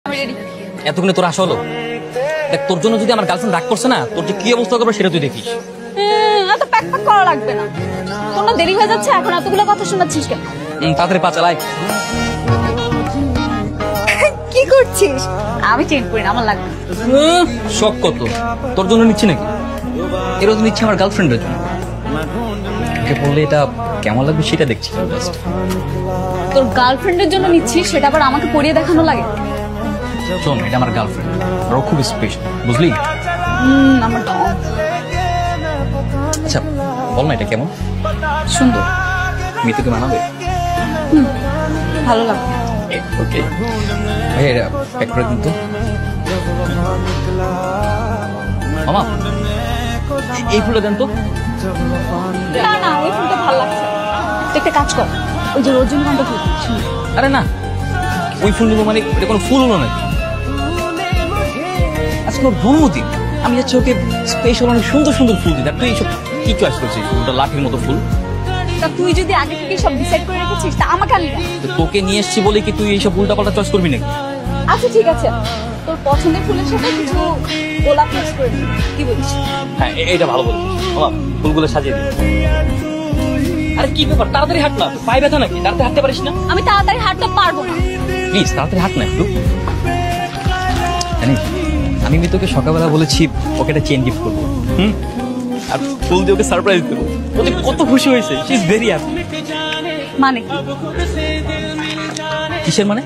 আমি রেডি। এতক্ষণে তোর আসা হলো? দেখ, তোর জন্য যদি আমার গার্লফ্রেন্ড রাগ করছে না, তোর যে কি অবস্থা করবে সেটা তুই দেখিস। এত প্যাক প্যাক করা লাগবে না, তোর না দেরি হয়ে যাচ্ছে, এখন এতগুলো কথা শোনাচ্ছিস কেন? তাড়াতাড়ি পা চালাই। কি করছিস? আমি চেঞ্জ করি না, আমার লাগবে। শখ কত, তোর জন্য নিচ্ছি নাকি? এর তো নিচ্ছি আমার গার্লফ্রেন্ডের জন্য। ওকে বললে এটা কেমন লাগবে সেটা দেখছি। তোর গার্লফ্রেন্ডের জন্য নিচ্ছিস, সেটা আবার আমাকে পরিয়ে দেখানো লাগে? শোন, এটা আমার গার্লফ্রেন্ড, ওর খুব স্পেশাল, বুঝলি? আমার ঢং। আচ্ছা বল না, এটা কেমন? সুন্দর। মিতুকে মানাবে? ভালো লাগবে। ওকে ভাইয়া, এটা প্যাক করে দিন তো। মামা, এই ফুলটা দেন তো। না না, ওই ফুলটা ভালো লাগছে। তুই একটা কাজ কর, ওই যে রজনীগন্ধা ফুল। আরে না, ওই ফুল নিবো মানে এটা কোনো ফুল হলো নাকি? আজকে ওর জন্মদিন, আমি যাচ্ছি ওকে স্পেশাল অনেক সুন্দর সুন্দর ফুল দিই। তুই এইসব কি চয়েস করছিস? ফুলটা লাঠির মতো ফুল। তা তুই যদি আগে থেকে সব ডিসাইড করে রেখেছিস, তা আমাকে আনবি না। তোকে নিয়ে এসছি বলে কি তুই এইসব উল্টা পাল্টা চয়েস করবি নাকি? আচ্ছা ঠিক আছে, তোর পছন্দের ফুলের সাথে কিছু গোলাপ মিক্স করে দিবি, কি বলিস? হ্যাঁ, এটা ভালো বলেছিস। মামা, ফুলগুলো সাজিয়ে দিই। আরে কি ব্যাপার, তাড়াতাড়ি হাঁট না, পায়ে ব্যথা নাকি? তাড়াতাড়ি হাঁটতে পারিস না? আমি তাড়াতাড়ি হাঁটতে পারবো না। প্লিজ তাড়াতাড়ি হাঁট না একটু। জানিস, আমি তোকে সকালবেলা বলেছি ওকে একটা চেন গিফট করবো, আর ফুল দিয়ে ওকে সারপ্রাইজ দেবো। ও যে কত খুশি হয়েছে, শি ইজ ভেরি হ্যাপি। মানে কি? কিসের মানে?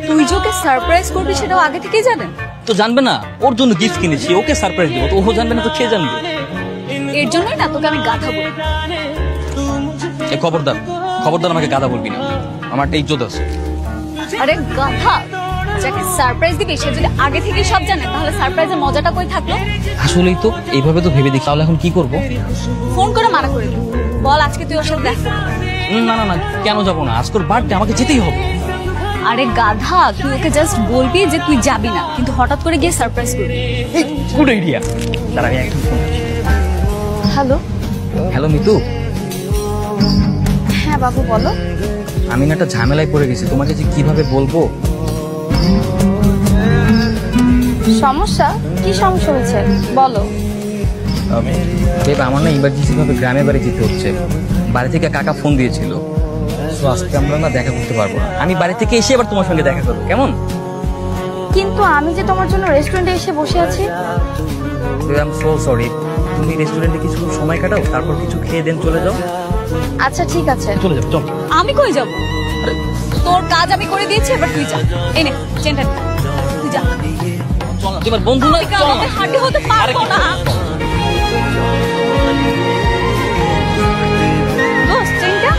তুই যে ওকে সারপ্রাইজ করবি সেটাও আগে থেকেই জানেন? তো জানবে না, ওর জন্য গিফট কিনেছি, ওকে সারপ্রাইজ দেবো। তো ও জানবে না তো কে জানবে? এর জন্যই না তোকে আমি গাধা বলি। খবরদার খবরদার, আমাকে গাধা বলবি না, আমার একটা ইজ্জত আছে। আরে গাধা, যাকে সারপ্রাইজ দিবি সে যদি আগে থেকে সব জানে, তাহলে সারপ্রাইজের মজাটা কই থাকলো? আসলেই তো, এইভাবে তো ভেবে দেখি। তাহলে এখন কি করবো? ফোন করে মানা করে দিবি, বল আজকে তুই ওর সাথে দেখা। না না না, কেন যাবো না? আজকের বার্থডে, আমাকে যেতেই হবে। আরে গাধা, তুই ওকে জাস্ট বলবি যে তুই যাবি না, কিন্তু হঠাৎ করে গিয়ে সারপ্রাইজ করবি। Good idea. তার আমি একদম ফোন করছি। হ্যালো। হ্যালো মিতু। হ্যাঁ বাবু বলো। আমি না একটা ঝামেলায় পড়ে গেছি, তোমাকে যে কিভাবে বলবো। সমস্যা? কি সমস্যা হয়েছে বলো। দেব, আমার না ইমার্জেন্সি ভাবে গ্রামের বাড়ি যেতে হচ্ছে। বাড়ি থেকে কাকা ফোন দিয়েছিল, তো আজকে আমরা না দেখা করতে পারবো না। আমি বাড়ি থেকে এসে আবার তোমার সঙ্গে দেখা করবো, কেমন? কিন্তু আমি যে তোমার জন্য রেস্টুরেন্টে এসে বসে আছি। I am so sorry. তুমি রেস্টুরেন্টে কিছু সময় কাটাও, তারপর কিছু খেয়ে দেন চলে যাও। আচ্ছা ঠিক আছে, চলে যাও, চল। আমি কই যাব? তোর কাজ আমি করে দিয়েছি, এবার তুই যা। এই নে চেনটা, তুই যা। চল না, তোমার বন্ধু না, চল না। হাঁটি হতে পারবো না। দোস্ত চেনটা।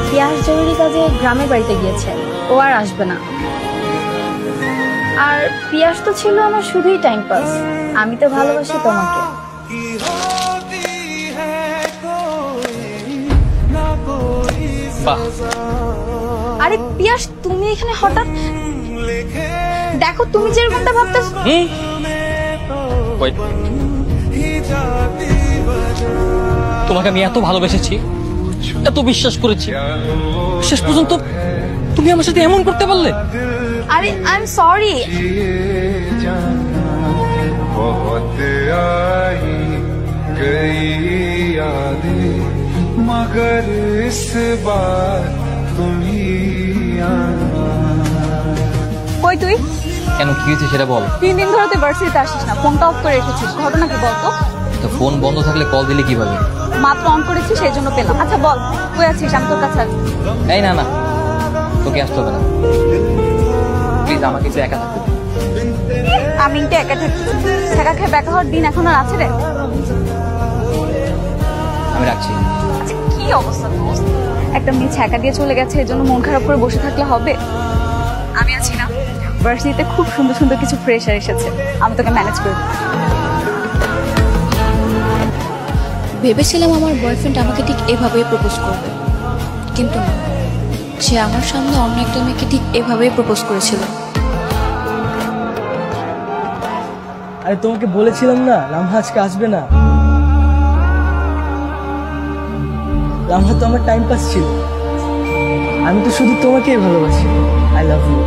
পিয়াস জরুরি কাজে গ্রামের বাড়িতে গিয়েছে, ও আর আসবে না। আর পিয়াস তো ছিল আমার শুধুই টাইম পাস। আমি তো ভালোবাসি তোমাকে। বাহ। আরে পিয়াস, তুমি এখানে হঠাৎ? দেখো তুমি যেরকমটা ভাবতেছ। তোমাকে আমি এত ভালোবেসেছি, এত বিশ্বাস করেছি, শেষ পর্যন্ত তুমি আমার সাথে এমন করতে পারলে? আরে আই এম সরি। मगर इस बार तुम ही কই তুই? কেন, কি হয়েছে সেটা বল। 3 দিন ধরে তুই ভার্সিটিতে আসিস না, ফোনটা অফ করে রেখেছিস, ঘটনা কি বলতো? তো ফোন বন্ধ থাকলে কল দিলে কিভাবে? মাত্র অন করেছিস, সেই জন্য পেলাম। আচ্ছা বল, কই আছিস? আমি তোর কাছে আসবো। এই না না, তোকে আসতে হবে না, প্লিজ আমাকে একটু একা থাকতে দে। আমি তো একা থাকি, ছেঁকা খেয়ে বেকা হওয়ার দিন এখন আর আছে রে? আমি রাখছি। আচ্ছা কি অবস্থা দোস্ত, একটা মেয়ে ছেঁকা দিয়ে চলে গেছে, এই জন্য মন খারাপ করে বসে থাকলে হবে? আমি আছি না, ভার্সিটিতে খুব সুন্দর সুন্দর কিছু ফ্রেশার এসেছে, আমি তোকে ম্যানেজ করে দেবো। ভেবেছিলাম আমার বয়ফ্রেন্ড আমাকে ঠিক এভাবেই প্রপোজ করবে, কিন্তু না, সে আমার সামনে অন্য একটা মেয়েকে ঠিক এভাবেই প্রপোজ করেছিল। আরে তোমাকে বলেছিলাম না লামহা আজকে আসবে না। লামহা তো আমার টাইম পাস ছিল। আমি তো শুধু তোমাকেই ভালোবাসি। I love you.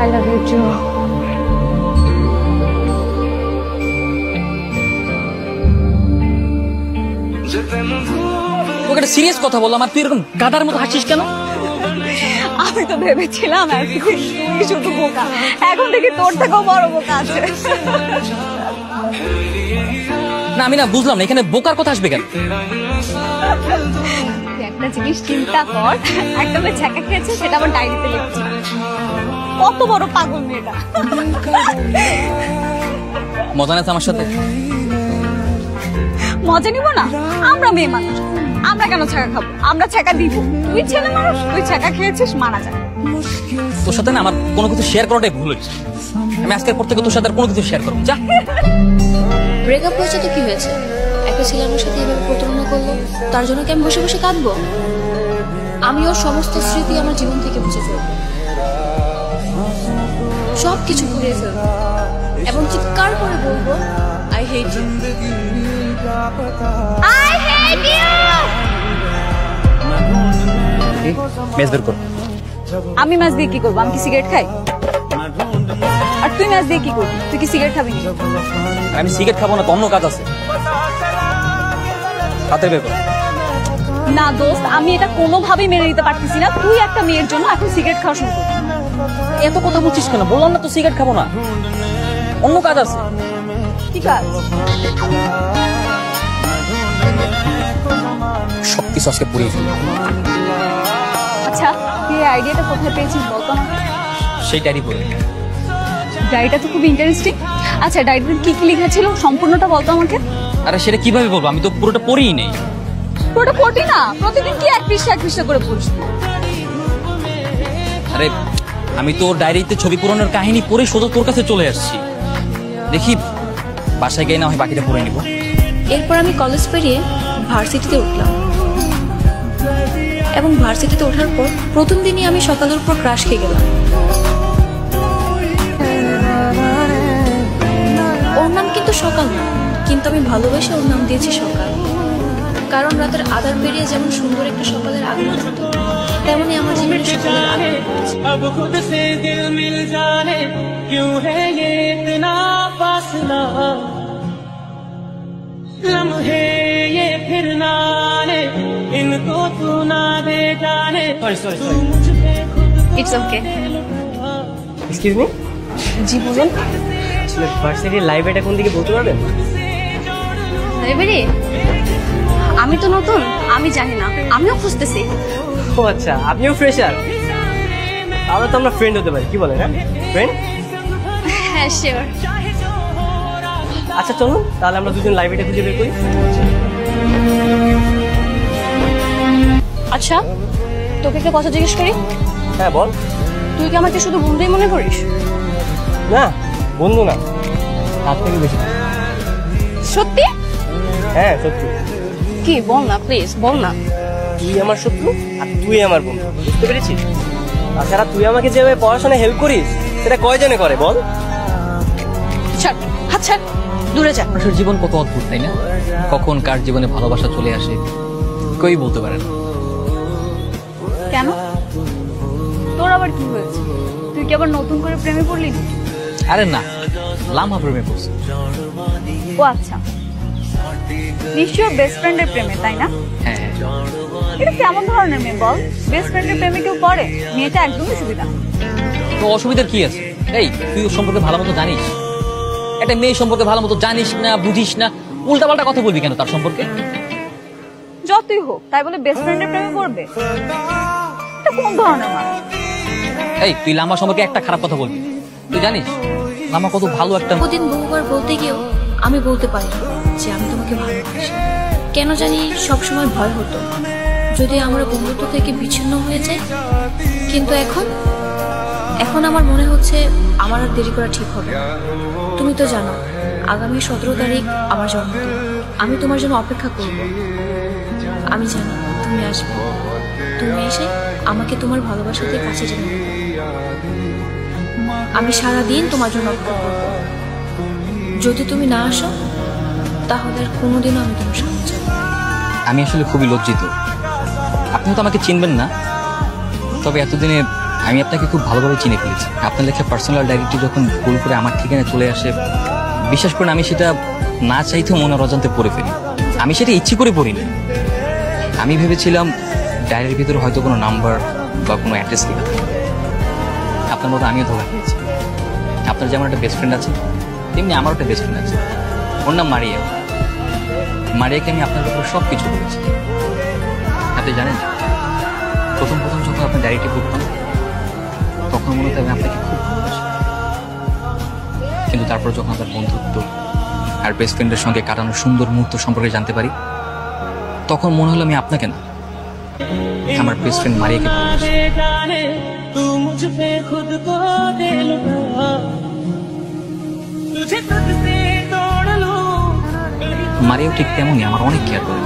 I love you too. তোকে একটা সিরিয়াস কথা বললাম আর তুই এরকম গাদার মতো হাসিস কেন? আমি তো ভেবেছিলাম তুই শুধু বোকা, এখন থেকে তোর থেকেও বড় বোকা আছে। না আমি না বুঝলাম না, এখানে বোকার কথা আসবে কেন? তুই একটা জিনিস চিন্তা কর, একটা মেয়ে ছ্যাঁকা খেয়েছে, সেটা আমার ডায়েরিতে লিখছে। কত বড় পাগল মেয়েটা। মজা নেই আমার সাথে? মজা নিব না? আমরা মেয়ে মানুষ, আমরা কেন ছ্যাঁকা খাবো? আমরা ছ্যাঁকা দিব। তুই ছেলে মানুষ, তুই ছ্যাঁকা খেয়েছিস, মানা যায়। তোর সাথে না আমার কোনো কিছু শেয়ার করাটাই ভুল হচ্ছে। আমি আজকের পর থেকে তোর সাথে আর কোনো কিছু শেয়ার করবো। যা। ব্রেকআপ হয়েছে তো কি হয়েছে? একটা ছেলে আমার সাথে এভাবে প্রতারণা করলো, তার জন্য কি আমি বসে বসে কাঁদবো? আমি ওর সমস্ত স্মৃতি আমার জীবন থেকে মুছে ফেলবো, সব কিছু ঘুরিয়ে ফেলবো এবং চিৎকার করে বলবো I hate you. I hate you! মেজ বের কর। আমি মাছ দিয়ে কি করবো? আমি কি সিগারেট খাই? আর তুই মাছ দিয়ে কি করবি? তুই কি সিগারেট খাবি না? আমি সিগারেট খাবো না, তো অন্য কাজ আছে। হাতে বের কর। না দোস্ত, আমি এটা কোনোভাবেই মেনে নিতে পারতেছি না। তুই একটা মেয়ের জন্য এখন সিগারেট খাওয়া শুরু করবি। এত কথা বলছিস কেন? বললাম না তো সিগারেট খাবো না, অন্য কাজ আছে। কি কাজ? সবকিছু আজকে পুড়িয়ে ফেলবো। আচ্ছা, তুই এই আইডিয়াটা কোথায় পেয়েছিস বলতো না? সেই ডায়েরি পড়ে। ডায়েরিটা তো খুব ইন্টারেস্টিং। আচ্ছা, ডায়েরিতে কি কি লেখা ছিল সম্পূর্ণটা বলতো আমাকে। আরে সেটা কিভাবে বলবো? আমি তো পুরোটা পড়িই নেই। পুরোটা পড়বি না? প্রতিদিন কি এক পৃষ্ঠা করে পড়িস? আরে আমি তো ডায়েরিতে ছবি পূরণের কাহিনী পড়ে সোজা তোর কাছে চলে আসছি। দেখি বাসায় গিয়ে না হয় বাকিটা পড়ে নিব। এরপর আমি কলেজ পেরিয়ে ভার্সিটিতে উঠলাম এবং ভার্সিটিতে ওঠার পর প্রথম দিনই আমি সকালের উপর ক্রাশ খেয়ে গেলাম। ওর নাম কিন্তু সকাল না, কিন্তু আমি ভালোবেসে ওর নাম দিয়েছি সকাল। কারণ রাতের আধার পেরিয়ে যেমন সুন্দর একটা সকালের আগমন হতো, তেমনই আমার জীবনে সকালের আগমন হয়েছে। अब खुद से दिल मिल जाने क्यों है ये इतना फासला, लम्हे ये फिर ना आने इनको तू ना दे जाने। Sorry it's okay. Excuse me. জি বলুন। আসলে ভার্সিটির লাইব্রেরিটা কোন দিকে বলতে পারবেন? লাইব্রেরি? আমি তো নতুন, আমি জানি না, আমিও খুঁজতেছি। ও আচ্ছা, আপনিও ফ্রেশার? তাহলে তো আমরা ফ্রেন্ড হতে পারি, কি বলেন? হ্যাঁ ফ্রেন্ড। হ্যাঁ শিওর। আচ্ছা চলুন তাহলে আমরা দুজন লাইব্রেরিটা খুঁজে বের করি। আচ্ছা, তোকে একটা কথা জিজ্ঞেস করি। হ্যাঁ বল। তুই কি আমাকে শুধু বন্ধুই মনে করিস? না বন্ধু না, তার থেকে বেশি। সত্যি? হ্যাঁ সত্যি। কি বল না প্লিজ, বল না। তুই আমার শত্রু আর তুই আমার বন্ধু, বুঝতে পেরেছিস? তাছাড়া তুই আমাকে যেভাবে পড়াশোনায় হেল্প করিস সেটা কয়জনে করে বল? ছাড়, হাত ছাড়, দূরে যা। মানুষের জীবন কত অদ্ভুত, তাই না? কখন কার জীবনে ভালোবাসা চলে আসে কেউই বলতে পারে না। কেন? তোর আবার কি হয়েছে? তুই কি আবার নতুন করে প্রেমে পড়লি? আরে না, লামা প্রেমে পড়ছে। ও আচ্ছা, নিশ্চয় বেস্ট ফ্রেন্ডের প্রেমে, তাই না? হ্যাঁ হ্যাঁ। এটা কেমন ধরনের মেয়ে বল? বেস্ট ফ্রেন্ডের প্রেমে কেউ পড়ে? মেয়েটা একদমই সুবিধা। তো অসুবিধার কি আছে? এই তুই ওর সম্পর্কে ভালো মতো জানিস? একটা মেয়ে সম্পর্কে ভালো মতো জানিস না, বুঝিস না, উল্টাপাল্টা কথা বলবি কেন তার সম্পর্কে? যতই হোক তাই বলে বেস্ট ফ্রেন্ডের প্রেমে পড়বে? এটা কোন ধরনের মানুষ? এই তুই লামা সম্পর্কে একটা খারাপ কথা বলবি? তুই জানিস লামা কত ভালো একটা। প্রতিদিন বহুবার বলতে গিয়েও আমি বলতে পারি যে আমি তোমাকে ভালোবাসি। কেন জানি সবসময় ভয় হতো যদি আমরা বন্ধুত্ব থেকে বিচ্ছিন্ন হয়ে যাই। কিন্তু এখন আমার মনে হচ্ছে আমার আর দেরি করা ঠিক হবে না। তুমি তো জানো আগামী 17 তারিখ আমার জন্মদিন। আমি তোমার জন্য অপেক্ষা করব। আমি জানি তুমি আসবে। তুমি এসে আমাকে তোমার ভালোবাসাতে কাছে টেনে নেবে। আমি সারাদিন তোমার জন্য অপেক্ষা করব। যদি তুমি না আসো তাহলে আর কোনোদিনও আমি তোমার সামনে যাব। আমি আসলে খুবই লজ্জিত। আপনি তো আমাকে চিনবেন না, তবে এতদিনে আমি আপনাকে খুব ভালোভাবে চিনে ফেলেছি। আপনার লেখা পার্সোনাল ডায়েরিটি যখন ভুল করে আমার ঠিকানা চলে আসে, বিশ্বাস করেন আমি সেটা না চাইতেও মনের অজান্তে পড়ে ফেলি। আমি সেটা ইচ্ছে করে পড়িনি। আমি ভেবেছিলাম ডায়েরির ভিতরে হয়তো কোনো নাম্বার বা কোনো অ্যাড্রেস লেখা থাকে। আপনার মতো আমিও ধোকা খেয়েছি। আপনার যেমন একটা বেস্ট ফ্রেন্ড আছে, তেমনি আমারও একটা বেস্ট ফ্রেন্ড আছে। ওর নাম মারিয়া। মারিয়াকে আমি আপনার ব্যাপারে সব কিছু বলেছি। আপনি জানেন, প্রথম যখন আপনার ডায়েরিটি পড়তাম তখন মনে হতো আমি আপনাকে খুব ভালোবাসি। কিন্তু তারপর যখন আপনার বন্ধুত্ব আর বেস্ট ফ্রেন্ডের সঙ্গে কাটানোর সুন্দর মুহূর্ত সম্পর্কে জানতে পারি, তখন মনে হলো আমি আপনাকে না, আমার বেস্ট ফ্রেন্ড মারিয়াকে ভালোবাসি। মারিয়াও ঠিক তেমনই আমার অনেক কেয়ার করে।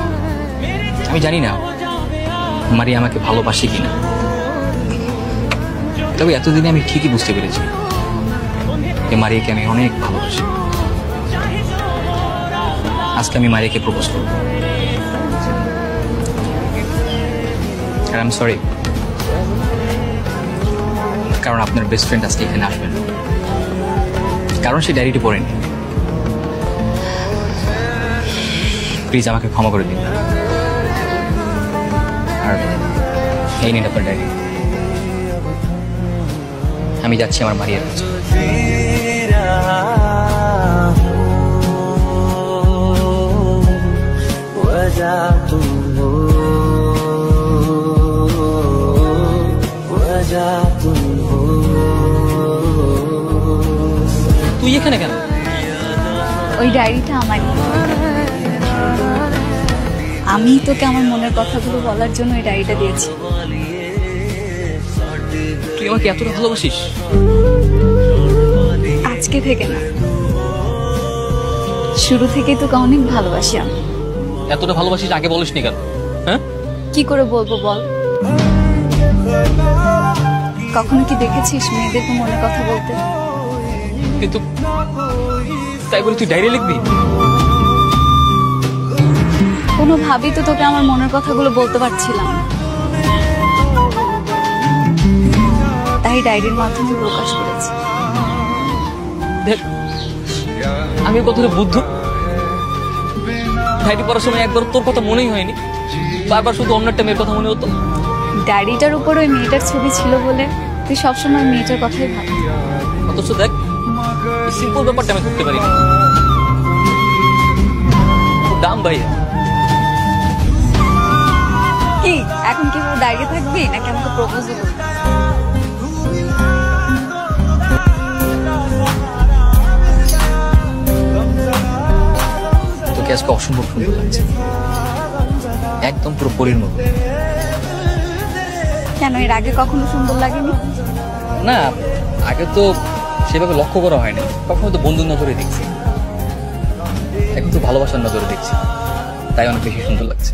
আমি জানি না মারিয়া আমাকে ভালোবাসে কিনা, তবে এতদিনে আমি ঠিকই বুঝতে পেরেছি যে মারিয়াকে আমি অনেক ভালোবাসি। আজকে আমি মারিয়াকে প্রপোজ করব। আর আই এম সরি, কারণ আপনার বেস্ট ফ্রেন্ড আজকে এখানে আসবেন, কারণ সে ডায়েরিটি পড়েনি। প্লিজ আমাকে ক্ষমা করে দিন। আর এই নিন আপনার ডায়েরি। আমি যাচ্ছি আমার মারিয়ার কাছে। তুই এখানে কেন? ওই ডায়েরিটা আমারই। আমি তোকে আমার মনের কথাগুলো বলার জন্য ওই ডায়েরিটা দিয়েছি। তুই আমাকে এতটা ভালোবাসিস? আজকে থেকে না, শুরু থেকেই তোকে অনেক ভালোবাসি আমি। এতটা ভালোবাসিস আগে বলিসনি কেন? হ্যাঁ, কি করে বলবো বল? কখনো কি দেখেছিস মেয়েদেরকে মনের কথা বলতে? কিন্তু তাই বলে তুই ডায়েরি লিখবি? কোনোভাবেই তো তোকে আমার মনের কথাগুলো বলতে পারছিলাম না, তাই ডায়েরির মাধ্যমে প্রকাশ করেছি। দেখ, আমি কতটা বুদ্ধ। ডায়েরি পড়ার সময় একবার তোর কথা মনেই হয়নি, বারবার শুধু অন্য একটা মেয়ের কথা মনে হতো। ডায়েরিটার উপর ওই মেয়েটার ছবি ছিল বলে তুই সবসময় মেয়েটার কথাই ভাবি। অথচ দেখ, এই সিম্পল ব্যাপারটা আমি ধরতে পারি না। দাম ভাইয়া। কি এখন কি দাঁড়িয়ে থাকবি নাকি আমাকে প্রপোজ করবি? তোকে আজকে অসম্ভব সুন্দর লাগছে, একদম পুরো পরীর মতো। কেন, এর আগে কখনো সুন্দর লাগেনি? না, আগে তো সেভাবে লক্ষ্য করা হয়নি, কখনো তো বন্ধুর নজরে দেখছি, এখন তো ভালোবাসার নজরে দেখছি, তাই অনেক বেশি সুন্দর লাগছে।